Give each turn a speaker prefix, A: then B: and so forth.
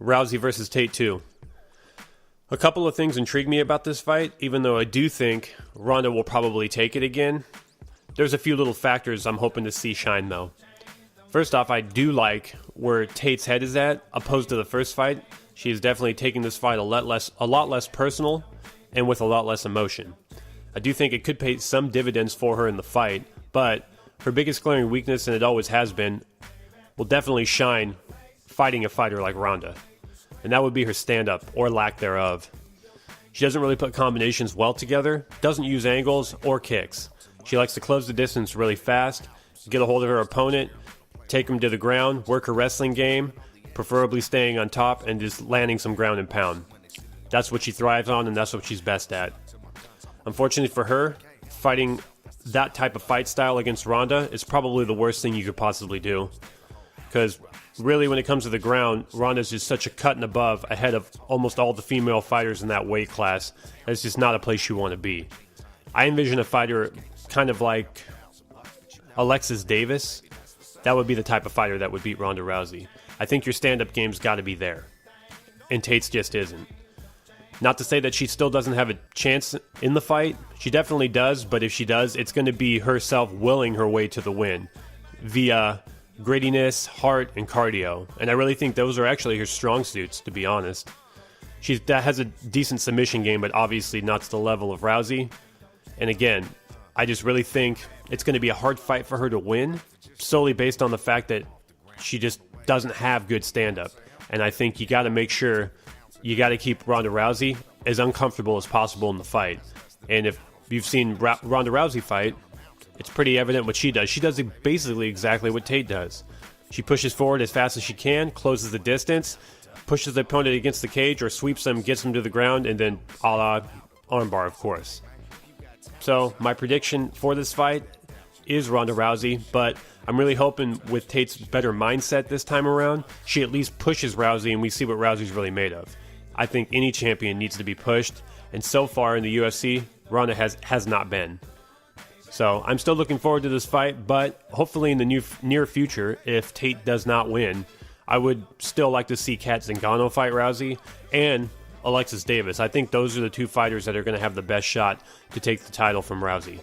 A: Rousey versus Tate 2. A couple of things intrigue me about this fight, even though I do think Ronda will probably take it again. There's a few little factors I'm hoping to see shine, though. First off, I do like where Tate's head is at, opposed to the first fight. She is definitely taking this fight a lot less personal, and with a lot less emotion. I do think it could pay some dividends for her in the fight, but her biggest glaring weakness, and it always has been, will definitely shine fighting a fighter like Ronda. And that would be her stand-up, or lack thereof. She doesn't really put combinations well together, doesn't use angles or kicks. She likes to close the distance really fast, get a hold of her opponent, take him to the ground, work her wrestling game, preferably staying on top and just landing some ground and pound. That's what she thrives on, and that's what she's best at. Unfortunately for her, fighting that type of fight style against Ronda is probably the worst thing you could possibly do. Because really, when it comes to the ground, Ronda's just such a cut and above ahead of almost all the female fighters in that weight class. It's just not a place you want to be. I envision a fighter kind of like Alexis Davis. That would be the type of fighter that would beat Ronda Rousey. I think your stand-up game's got to be there. And Tate's just isn't. Not to say that she still doesn't have a chance in the fight. She definitely does, but if she does, it's going to be herself willing her way to the win via grittiness, heart, and cardio. And I really think those are actually her strong suits, to be honest. She has a decent submission game, but obviously not to the level of Rousey. And again, I just really think it's going to be a hard fight for her to win, solely based on the fact that she just doesn't have good stand-up. And I think you got to make sure you got to keep Ronda Rousey as uncomfortable as possible in the fight. And if you've seen Ronda Rousey fight, it's pretty evident what she does. She does basically exactly what Tate does. She pushes forward as fast as she can, closes the distance, pushes the opponent against the cage or sweeps them, gets them to the ground, and then a la armbar, of course. So my prediction for this fight is Ronda Rousey, but I'm really hoping with Tate's better mindset this time around, she at least pushes Rousey and we see what Rousey's really made of. I think any champion needs to be pushed, and so far in the UFC, Ronda has not been. So I'm still looking forward to this fight, but hopefully in the near future, if Tate does not win, I would still like to see Kat Zingano fight Rousey and Alexis Davis. I think those are the two fighters that are going to have the best shot to take the title from Rousey.